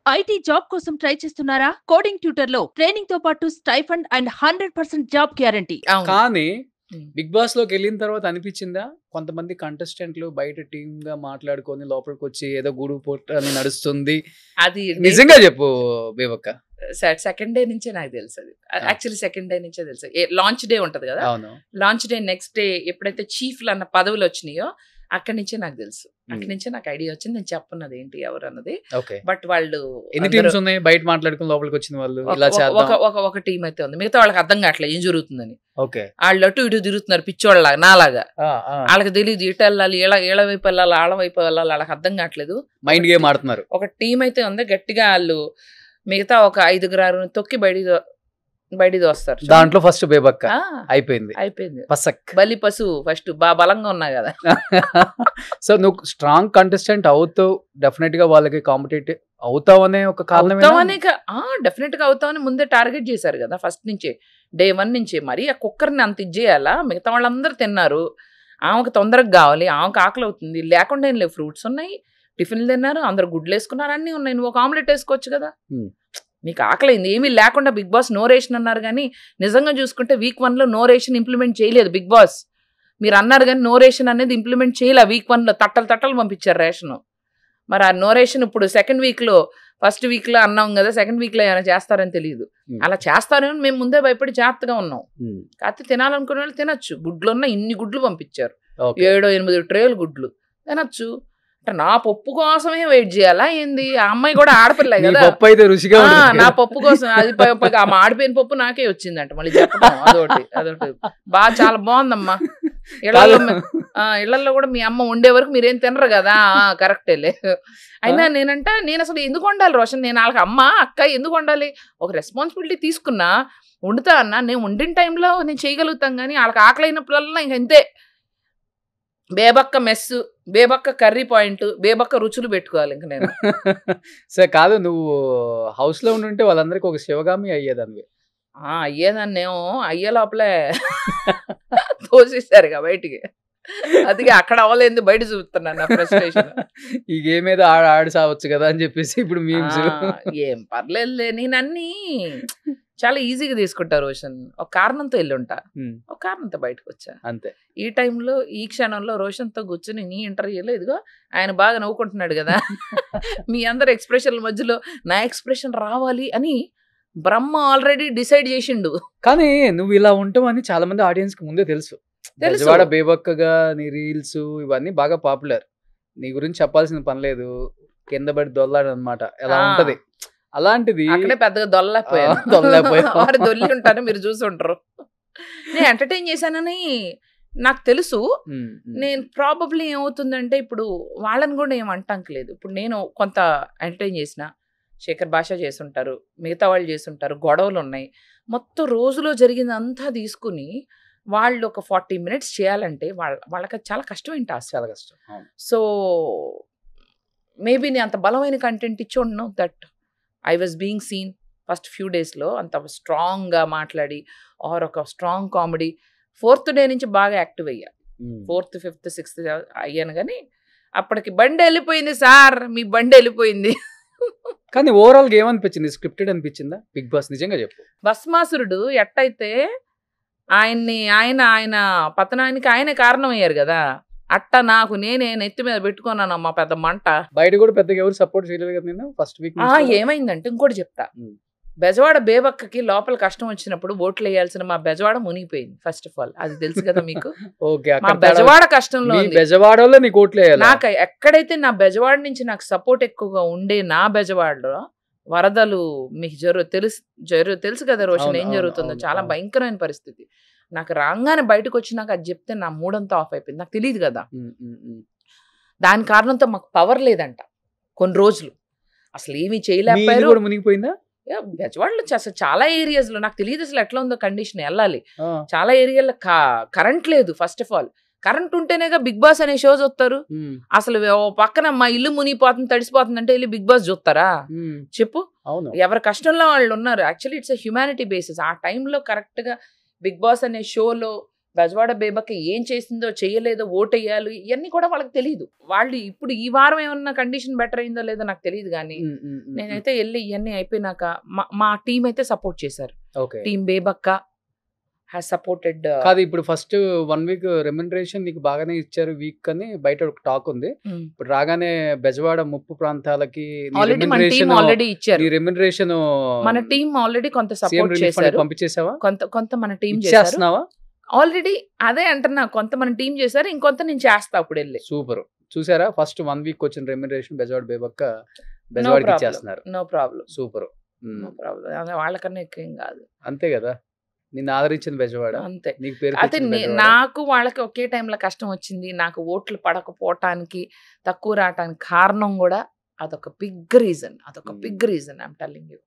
IT job కోసం try చేస్తున్నారా? Coding tutor లో ట్రైనింగ్ తో పాటు స్టైఫండ్ అండ్ 100% జాబ్ గ్యారంటీ. కానీ బిగ్ బాస్ లోకి వెళ్ళిన తర్వాత అనిపించిందా కొంతమంది కంటెస్టెంట్లు బయట టీమ్ గా మాట్లాడుకొని లోపలికి వచ్చి ఏదో గూడు అని నడుస్తుంది అది నిజంగా చెప్పు బేబక్క. సెకండ్ డే నుంచే నాకు తెలుసు. అది యాక్చువల్లీ సెకండ్ డే నుంచే తెలుసు. లాంచ్ డే ఉంటది కదా, లాంచ్ డే నెక్స్ట్ డే ఎప్పుడైతే చీఫ్లు అన్న పదవులు వచ్చినాయో అక్కడి నుంచే నాకు తెలుసు. అక్కడి నుంచే నాకు ఐడియా వచ్చింది. నేను చెప్పన్నది ఏంటి ఎవరు అన్నది. బట్ వాళ్ళు ఎన్ని టీమ్స్ ఉన్నాయి బయట మాట్లాడుకుని లోపలికి వచ్చిన వాళ్ళు? ఒక టీం అయితే ఉంది, మిగతా వాళ్ళకి అర్థం కావట్లేదు ఏం జరుగుతుందని. వాళ్ళు అటు ఇటు తిరుగుతున్నారు పిచ్చోళ్ళలాగా నాలాగా. వాళ్ళకి తెలియదు ఇటు వెళ్ళాలి, ఏళ్ళ వైపు వెళ్ళాలి, ఆళ్ళ వైపు వెళ్ళాలి, వాళ్ళకి అర్థం కావట్లేదు. మైండ్ గేమ్ ఆడుతున్నారు. ఒక టీం అయితే ఉంది గట్టిగా, వాళ్ళు మిగతా ఒక 5 తొక్కి బయటికి వస్తారు. దాంట్లో ఫస్ట్ బేబక్క అయిపోయింది. బలి పశు ఫస్ట్ బాగా బలంగా ఉన్నా కదా. సో నువ్వు స్ట్రాంగ్ కంటెస్టెంట్ అవుతావు, డెఫినెట్ గా వాళ్ళకి కాంపిటేటివ్ అవుతావనే ఒక కారణం. డెఫినెట్ గా అవుతామని ముందే టార్గెట్ చేశారు కదా ఫస్ట్ నుంచే, డే 1 నుంచే. మరి ఆ కుక్కర్ని అంత ఇచ్చేయాలా? మిగతా వాళ్ళందరూ తిన్నారు, ఆమెకు తొందరగా కావాలి, ఆమెకు ఆకలి అవుతుంది. లేకుండా ఏం లేవు, ఫ్రూట్స్ ఉన్నాయి, టిఫిన్లు తిన్నారు, అందరు గుడ్లు వేసుకున్నారు, అన్నీ ఉన్నాయి. నువ్వు ఒక ఆమ్లెట్ వేసుకోవచ్చు కదా. నీకు ఆకలింది, ఏమీ లేకుండా బిగ్ బాస్ నో రేషన్ అన్నారు. కానీ నిజంగా చూసుకుంటే వీక్ 1లో నో రేషన్ ఇంప్లిమెంట్ చేయలేదు బిగ్ బాస్. మీరు అన్నారు కానీ నో రేషన్ అనేది ఇంప్లిమెంట్ చేయలే వీక్ 1లో. తట్టలు పంపించారు రేషన్. మరి ఆ నో రేషన్ ఇప్పుడు సెకండ్ వీక్లో, ఫస్ట్ వీక్లో అన్నాం కదా, సెకండ్ వీక్లో ఏమైనా చేస్తారని తెలియదు. అలా చేస్తారని మేము ముందే భయపడి జాగ్రత్తగా ఉన్నాం. కాకపోతే తినాలనుకునే వాళ్ళు తినచ్చు. గుడ్లు ఉన్న ఇన్ని గుడ్లు పంపించారు, 7-8 ట్రేలు గుడ్లు తినచ్చు. అంటే నా పప్పు కోసమే వెయిట్ చేయాలా ఏంది? ఆ అమ్మాయి కూడా ఆడపిల్ల కదా, నా పప్పు కోసం. అది ఆ మాడిపోయిన పప్పు నాకే వచ్చిందంట మళ్ళీ చెప్పడం. అదొకటి బాగా చాలా బాగుందమ్మా. ఇళ్లలో కూడా మీ అమ్మ వండే వరకు మీరేం తినరు కదా. కరెక్టేలే. అయినా నేను అసలు ఎందుకు వండాలి రోషన్? నేను వాళ్ళకి అమ్మ అక్క ఎందుకు వండాలి? ఒక రెస్పాన్సిబిలిటీ తీసుకున్నా, వండుతా అన్నా. నేను వండిన టైంలో నేను చేయగలుగుతాం, కానీ వాళ్ళకి ఆకలి అయినప్పుడల్లా ఇంక అంతే. బేబక్క మెస్, బేబక్క కర్రీ పాయింట్, బేబక్క రుచులు పెట్టుకోవాలి ఇంక నేను. సరే కాదు, నువ్వు హౌస్ లో ఉండుంటే వాళ్ళందరికీ ఒక శివగామి అయ్యేదాన్ని. అయ్యేదాన్నేమో, అయ్యే లోపలే తోసేసారుగా బయటికి. అది అక్కడ అవ్వలేదు, బయట చూస్తున్నాను నా ఫ్రస్ట్రేషన్. ఈ గేమ్ ఏదో ఆడి సావచ్చు కదా అని చెప్పేసి ఇప్పుడు ఏం పర్లేదులే. నేను అన్ని చాలా ఈజీగా తీసుకుంటా రోషన్. ఒక కారణంతో వెళ్ళుంటా, ఒక కారణంతో బయటకు వచ్చా అంతే. ఈ టైంలో ఈ క్షణంలో రోషన్తో కూర్చొని నీ ఇంటర్వ్యూలో ఇదిగో ఆయన బాగా నవ్వుకుంటున్నాడు కదా, మీ అందరు ఎక్స్ప్రెషన్ల మధ్యలో నా ఎక్స్ప్రెషన్ రావాలి అని బ్రహ్మ ఆల్రెడీ డిసైడ్ చేసిండు. కానీ నువ్వు ఇలా ఉంటావని చాలా మంది ఆడియన్స్ కి ముందే తెలుసు. బెజవాడ బేబక్కగా నీ రీల్స్ ఇవన్నీ బాగా పాపులర్. నీ గురించి చెప్పాల్సిన పని లేదు, కింద పడి దొల్లాడు అనమాట. ఎలా ఉంటది అలాంటిది? అక్కడే పెద్దగా దొల్లపోయాను. దొల్లి ఉంటాను, మీరు చూసి ఉంటారు. నేను ఎంటర్టైన్ చేశానని నాకు తెలుసు. నేను ప్రాబబ్లీ ఏమవుతుందంటే, ఇప్పుడు వాళ్ళని కూడా ఏం అంటాంకలేదు. ఇప్పుడు నేను కొంత ఎంటర్టైన్ చేసిన, శేఖర్ భాష చేస్తుంటారు, మిగతా వాళ్ళు చేస్తుంటారు, గొడవలు ఉన్నాయి. మొత్తం రోజులో జరిగిందంతా తీసుకుని వాళ్ళు ఒక 40 minutes చేయాలంటే వాళ్ళకి చాలా కష్టమైన టాస్క్. చాలా కష్టం. సో మేబీ నేను అంత బలమైన కంటెంట్ ఇచ్చి ఉండను. That I was being scene first few డేస్లో అంత స్ట్రాంగ్గా మాట్లాడి, ఆర్ ఒక స్ట్రాంగ్ కామెడీ. 4th డే నుంచి బాగా యాక్టివ్ అయ్యా. 4th, 5th, 6th అయ్యాను. కానీ అప్పటికి బండి వెళ్ళిపోయింది సార్, మీ బండి వెళ్ళిపోయింది. కానీ ఓవరాల్ గా ఏమనిపించింది? స్క్రిప్టెడ్ అనిపించిందా బిగ్ బాస్? నిజంగా చెప్పు. భస్మాసురుడు ఎట్టయితే ఆయన పతనానికి ఆయనే కారణం అయ్యారు కదా, అట్ట నాకు నేనే నెత్తి మీద పెట్టుకున్నానమ్మా పెద్ద మంట. బయట కూడా పెద్దగా ఎవరు సపోర్ట్ చేయలేదు కదా నేను ఫస్ట్ వీక్. ఏమైందంటే ఇంకోటి చెప్తా. బెజవాడ బేబక్కకి లోపల కష్టం వచ్చినప్పుడు ఓట్లు వేయాల్సిన మా బెజవాడ మునిగిపోయింది. ఫస్ట్ ఆఫ్ ఆల్ అది తెలుసు కదా మీకు. మా బెజవాడ కష్టంలో బెజవాడలో నీకు ఓట్లు వేయాలి. నాకు ఎక్కడైతే నా బెజవాడ నుంచి నాకు సపోర్ట్ ఎక్కువగా ఉండే నా బెజవాడలో వరదలు మీకు తెలుసు కదా రోషన్, ఏం జరుగుతుందో. చాలా భయంకరమైన పరిస్థితి. నాకు రాగానే బయటకు వచ్చి నాకు అది చెప్తే నా మూడంతా ఆఫ్ అయిపోయింది. నాకు తెలియదు కదా. దాని కారణంతో మాకు పవర్ లేదంట కొన్ని రోజులు, అసలు ఏమీ చేయలేకపోయారు. మునిగిపోయిందా బెజవాడలో? అసలు చాలా ఏరియాస్ లో నాకు తెలియదు అసలు ఎట్లా ఉందో కండిషన్. వెళ్ళాలి చాలా ఏరియాలో కరెంట్ లేదు. ఫస్ట్ ఆఫ్ ఆల్ కరెంట్ ఉంటేనేగా బిగ్ బాస్ అనే షో చూస్తారు. అసలు పక్కన మా ఇల్లు మునిగిపోతుంది, తడిసిపోతుంది అంటే వెళ్ళి బిగ్ బాస్ చూస్తారా చెప్పు? ఎవరి కష్టంలో వాళ్ళు ఉన్నారు. Actually it's humanity basis. ఆ టైంలో కరెక్ట్ గా బిగ్ బాస్ అనే షోలో బెజవాడ బేబక్క ఏం చేసిందో చేయలేదో ఓటేయాలి ఇవన్నీ కూడా వాళ్ళకి తెలియదు. వాళ్ళు ఇప్పుడు ఈ వారం ఏమన్నా కండిషన్ బెటర్ అయిందో లేదో నాకు తెలియదు, కానీ నేనైతే వెళ్ళి ఇవన్నీ అయిపోయినాక మా టీం అయితే సపోర్ట్ చేశారు. Team Bebakka has supported. కాదు, ఇప్పుడు ఫస్ట్ 1 వీక్ రెమ్యునరేషన్ నీకు బాగానే ఇచ్చారు వీక్ అని బయట ఒక టాక్ ఉంది. ఇప్పుడు రాగానే బెజవాడ ముప్పు ప్రాంతాలకి ఆల్రెడీ మన టీం ఆల్రెడీ ఇచ్చారు. రెమ్యునరేషన్ మన టీం ఆల్రెడీ కొంత సపోర్ట్ చేశారు. పంపించేసావా? కొంత మన టీం చేస్తున్నావా ఆల్రెడీ? అదే అంటున్నా, కొంత మన టీం చేశారు, ఇంకొంత నేను చేస్తా అప్పుడు వెళ్ళి. సూపర్. చూసారా, ఫస్ట్ 1 వీక్ వచ్చిన రెమ్యునరేషన్ బెజవాడ బేబక్క బెజవాడకి ఇచ్చేస్తున్నారు. No problem. Super. No problem. వాళ్ళకన్నా ఎక్కువ ఏం కాదు. అంతే కదా, నిన్ను ఆదరించిన బెజవాడ. అంతే. నీకు పేరు అయితే నాకు వాళ్ళకి ఒకే టైంలో కష్టం వచ్చింది. నాకు ఓట్లు పడకపోవటానికి, తక్కువ రావటానికి కారణం కూడా అదొక big reason. I'm telling you.